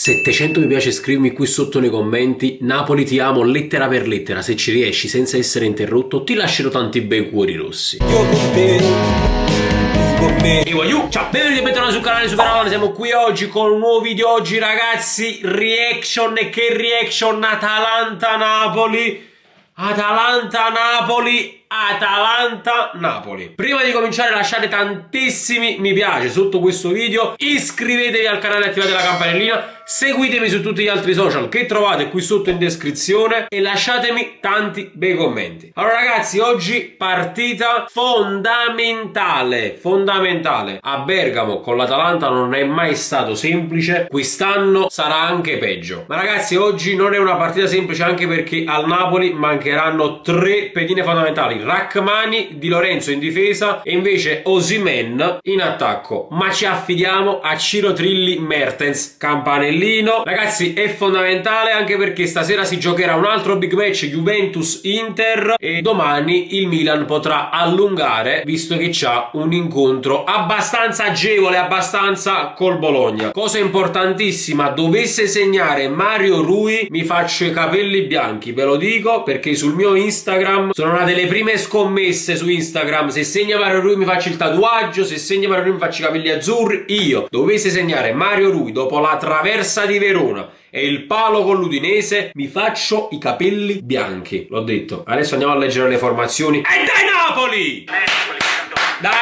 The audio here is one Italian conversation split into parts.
700 mi piace, scrivimi qui sotto nei commenti. Napoli ti amo lettera per lettera, se ci riesci senza essere interrotto ti lascerò tanti bei cuori rossi. Io con te, tu con me. Ciao, benvenuti e bentornati sul canale Super. Siamo qui oggi con un nuovo video. Oggi ragazzi, reaction. E che reaction? Atalanta-Napoli. Atalanta-Napoli. Prima di cominciare lasciate tantissimi mi piace sotto questo video, iscrivetevi al canale e attivate la campanellina, seguitemi su tutti gli altri social che trovate qui sotto in descrizione e lasciatemi tanti bei commenti. Allora ragazzi, oggi partita fondamentale a Bergamo con l'Atalanta. Non è mai stato semplice, quest'anno sarà anche peggio, ma ragazzi oggi non è una partita semplice, anche perché al Napoli mancheranno tre pedine fondamentali: Rachmani, Di Lorenzo in difesa e invece Osimhen in attacco. Ma ci affidiamo a Ciro Trilli Mertens, campanellino. Ragazzi, è fondamentale anche perché stasera si giocherà un altro big match, Juventus-Inter, e domani il Milan potrà allungare visto che c'ha un incontro abbastanza agevole, abbastanza col Bologna. Cosa importantissima: dovesse segnare Mario Rui mi faccio i capelli bianchi, ve lo dico, perché sul mio Instagram sono una delle prime scommesse su Instagram. Se segna Mario Rui mi faccio il tatuaggio, se segna Mario Rui mi faccio i capelli azzurri. Io dovesse segnare Mario Rui dopo la traversa di Verona e il palo con l'Udinese mi faccio i capelli bianchi, l'ho detto. Adesso andiamo a leggere le formazioni. E dai Napoli! Dai!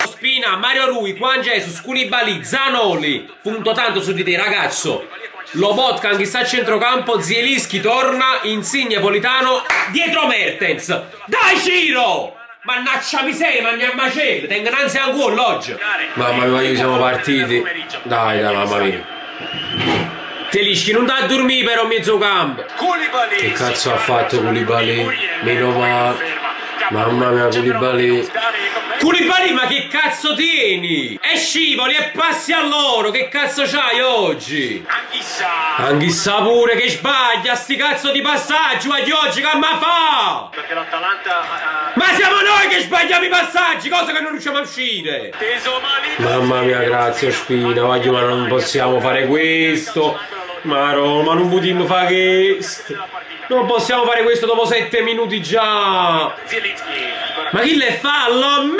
Spina, Mario Rui, Juan Jesus, Koulibaly, Zanoli. Punto tanto su di te ragazzo. Lobotka anch'essa a centrocampo, Zielinski torna, Insigne, Politano, dietro Mertens. Dai Ciro! Mannaccia miseria, mangia a macello, tengo innanzi a un gol oggi. Mamma mia, siamo partiti. Dai, mamma mia. Telischi non da a dormire però mezzo campo. Che cazzo ha fatto Koulibaly? Meno male. Mamma mia, Koulibaly, ma che cazzo tieni? E scivoli e passi a loro, che cazzo c'hai oggi? Anch'issa pure che sbaglia sti cazzo di passaggi, ma di oggi che ma fa? Perché l'Atalanta ma siamo noi che sbagliamo i passaggi, cosa che non riusciamo a uscire. Mamma mia, grazie Spina, voglio, ma non possiamo fare questo. Ma non potremmo fare questo. Non possiamo fare questo dopo 7 minuti già. Ma chi le fallo?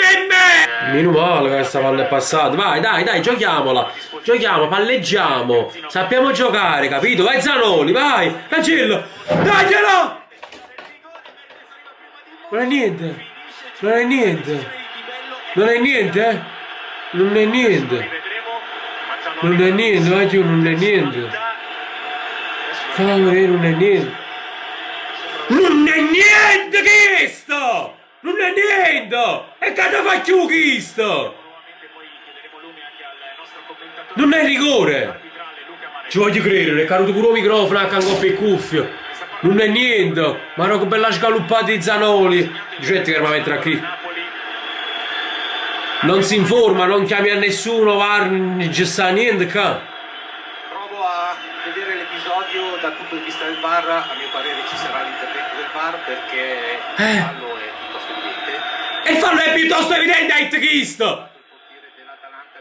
Meno male che questa palla è passata. Vai, dai, giochiamola. Giochiamo, palleggiamo. Sappiamo giocare, capito? Vai Zanoli, vai. Cancello. Daglielo. Non è niente. Non è niente, vai giù, non è niente. Fammi vedere, non è niente. Non è niente questo! Non è niente! E che te fa più questo? Non è rigore! Ci voglio credere, è caduto pure il microfono a cangoppa e cuffio. Non è niente! Ma no, che bella scaluppata di Zanoli! Gente che mi mettere qui. Non si informa, non chiami a nessuno, non ci sta niente qua. Vedere l'episodio dal punto di vista del VAR, a mio parere ci sarà l'intervento del VAR perché il fallo è piuttosto evidente. E il fallo è piuttosto evidente, hai visto? Il portiere dell'Atalanta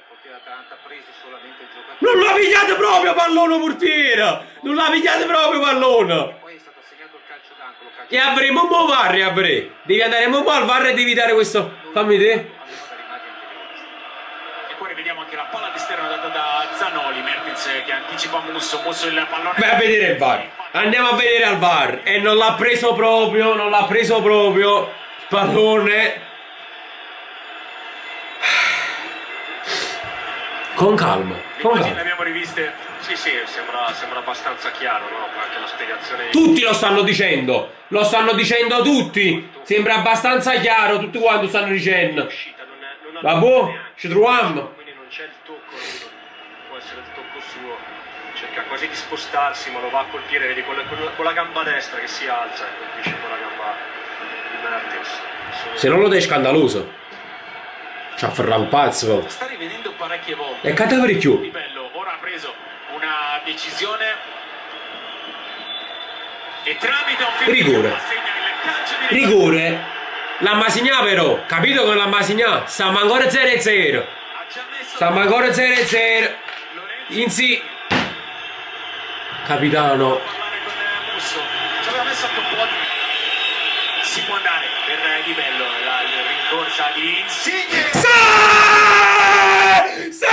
ha preso solamente il giocatore. Non l'ha pigliato proprio pallone portiere! Non l'ha pigliato proprio pallone! E poi è stato assegnato il calcio d'angolo. E avremo un po' VAR, devi andare un po' al VAR e devi dare questo. Fammi vedere. E poi rivediamo anche la palla d'esterno data da Zanoli, Mertens che anticipa Musso il pallone. Vai a vedere il VAR. Andiamo a vedere al VAR. E non l'ha preso proprio, il pallone. Con calma. Le abbiamo riviste. Sì, sembra abbastanza chiaro, no? Anche la spiegazione. Tutti lo stanno dicendo tutti. Sembra abbastanza chiaro, tutti quanti stanno dicendo. Vabbè, ci troviamo. Quindi non c'è il tocco, può essere il tocco suo. Cerca quasi di spostarsi, ma lo va a colpire, vedi, con la gamba destra che si alza e colpisce con la gamba di Mertens. Se non lo dai scandaloso. Ci ha ferrato un pazzo. Sta rivedendo parecchie volte. E cadavere più. Bello, ora ha preso una decisione e tramite un rigore. Rigore. La Masigna però, capito con la Masigna? Stiamo ancora 0-0. Insi Capitano. Parlare con Musso. Ci aveva messo anche un po' di... Si può andare per livello, la rincorsa di Insigne. Sì! Sì!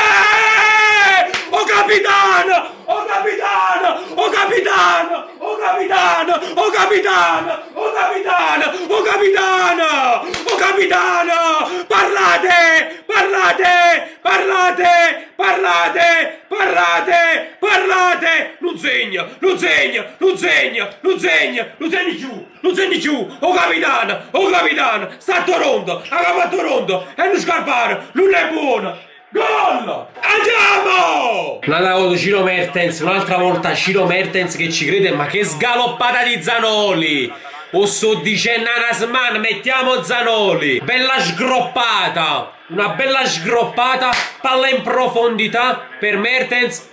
Oh capitano! Oh capitano! Oh capitano! Oh capitano! Oh capitano! Oh capitano! Oh capitano! Oh capitano! Parlate! Parlate! Parlate! Parlate! Parlate! Parlate! Non segna! Non segna! Non segna! Non segna! Non segni giù! Non segni giù! Oh capitano! Oh capitano! Sta a Toronto! Ha fatto a Toronto! E non scarpare! Non è buono! Gol! Andiamo! Un'altra volta Ciro Mertens, un'altra volta Ciro Mertens che ci crede, ma che sgaloppata di Zanoli! O sto dicendo Anasman, mettiamo Zanoli! Bella sgroppata! Una bella sgroppata, palla in profondità per Mertens.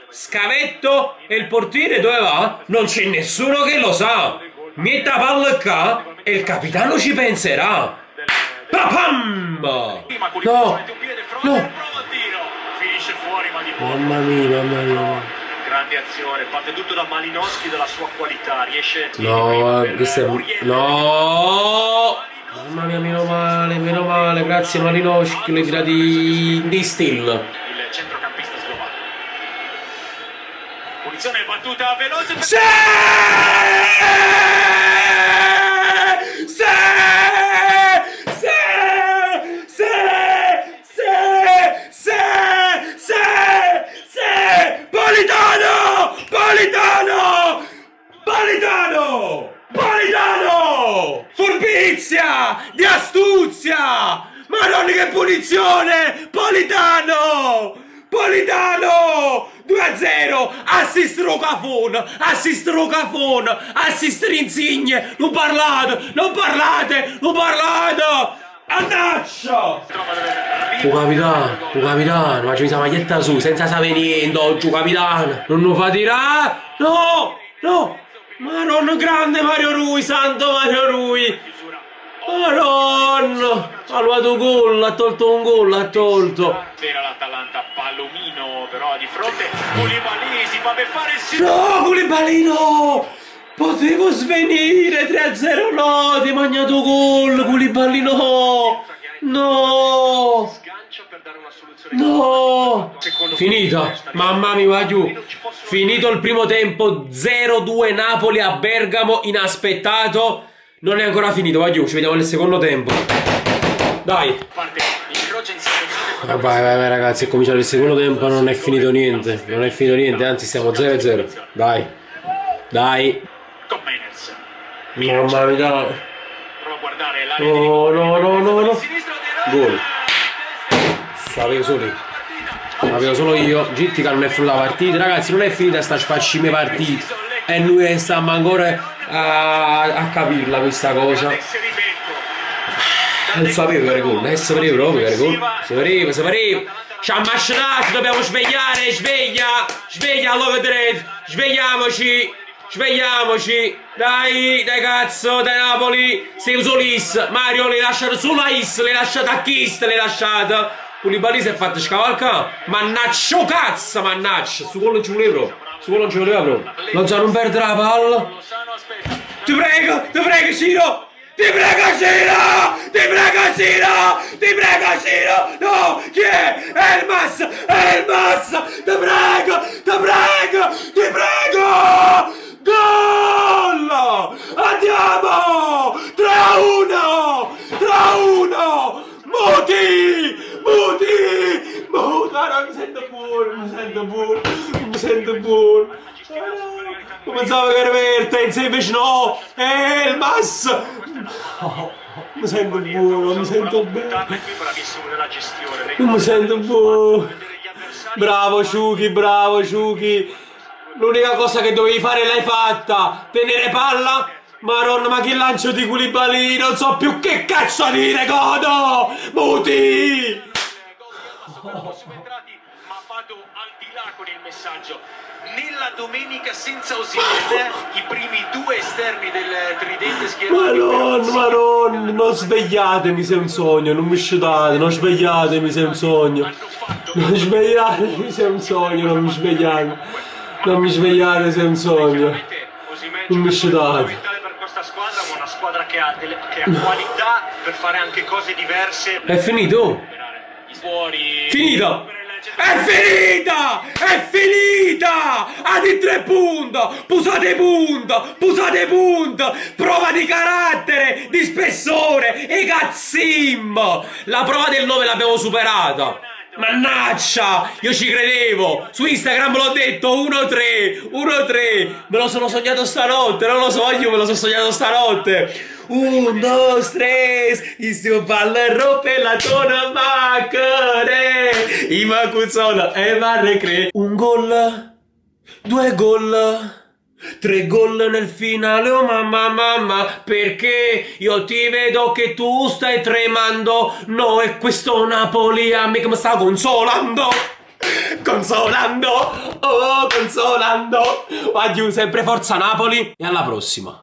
Scavetto e il portiere dove va? Non c'è nessuno che lo sa! Metta palla qua e il capitano ci penserà! Papam! No! No! Finisce fuori, ma di buono. Mamma mia, mamma mia. Grande azione, parte tutto da Malinowski, della sua qualità, riesce No, questo è... No! Mamma mia, meno male, grazie Malinowski, le tira di Still. Il centrocampista slovacco. Punizione battuta veloce. Sì! Sì! Sì! Sì! Sì! Sì! Sì! Sì! Politano! Politano! Politano! Politano! Furbizia! Di astuzia! Madonna che punizione! Politano! Politano! 2-0! Assist Rocafon! Assist Rocafon! Assist Insigne! Non parlate! Non parlate! Non parlate! Annaccia! Capitano, ma c'è la maglietta su, senza sapere niente oggi, capitano! Non lo fa tirare! No! No! Madonna, grande Mario Rui, santo Mario Rui! Madonna! Ha trovato un gol, ha tolto un gol, ha tolto! Era l'Atalanta, Palomino però di fronte, Koulibaly si fa beffare il sito. No, Koulibaly! Potevo svenire 3-0, no! Ti hai mangiato gol, Koulibaly, no! No! Sgancio per dare una soluzione. No! Finito, mamma mia, va giù. Finito il primo tempo, 0-2 Napoli a Bergamo, inaspettato. Non è ancora finito, va giù, ci vediamo nel secondo tempo. Dai. Vai ragazzi, è cominciato il secondo tempo, non è finito niente. Non è finito niente, anzi stiamo 0-0. Dai. Dai. Mamma mia. Prova a guardare l'area di No. Gol. Sapevo solo io. Sapevo solo io. Gittica non è finita la partita. Ragazzi, non è finita sta spaccime partita. E noi stiamo ancora a capirla questa cosa. Non sapevo che era gol. Sapevo proprio che era gol. Sapevo. Ci ha mascerato, dobbiamo svegliare. Sveglia allora vedrete. Svegliamoci. Dai cazzo, dai Napoli. Sei Solis. Mario l'hai lasciato sulla Is. L'hai lasciato a Kist. L'hai lasciato. Koulibaly si è fatto scavalcare. Mannaccio cazzo, mannaccio. Su quello non ci voleva proprio. Non so, non perdere la palla. Ti prego Ciro. Ti prego Ciro. No, chi è? Elmas. Ti prego. Gol! Andiamo! 3-1! Muti! Ah, mi sento buono. Pensavo che era Mertens, invece no! Elmas! Mi sento buono. Non mi sento buono. Bravo Ciuchi. L'unica cosa che dovevi fare l'hai fatta. Tenere palla. Maronna, ma che lancio di Koulibaly. Non so più che cazzo dire, godo. Muti. Ma ha fatto al di là con il messaggio. Nella domenica senza Osimhen, i primi due esterni del tridente schierato. Madonna, non svegliatemi se è un sogno, non mi sciutate, non svegliatemi se è un sogno. Non mi svegliate. Non mi svegliate se è un sogno. Osimhen Non mi sciudate. fondamentale per questa squadra, ma una squadra che ha qualità per fare anche cose diverse. È finito? Fuori. Finita! È finita! È finita! Adi 3 punti! Pusate punto! Pusate punto! Prova di carattere, di spessore e cazzim! La prova del 9 l'abbiamo superata! Mannaggia! Io ci credevo! Su Instagram l'ho detto 1-3! 1-3! Me lo sono sognato stanotte! Non lo so io, me lo sono sognato stanotte! 1, 2, 3, il suo palla rompe la tua macchina, i macuzzona e va recre. Un gol, 2 gol, 3 gol nel finale, oh mamma, perché io ti vedo che tu stai tremando, no, e questo Napoli a me che mi sta consolando. Consolando, oh consolando. Adieu, sempre forza Napoli e alla prossima.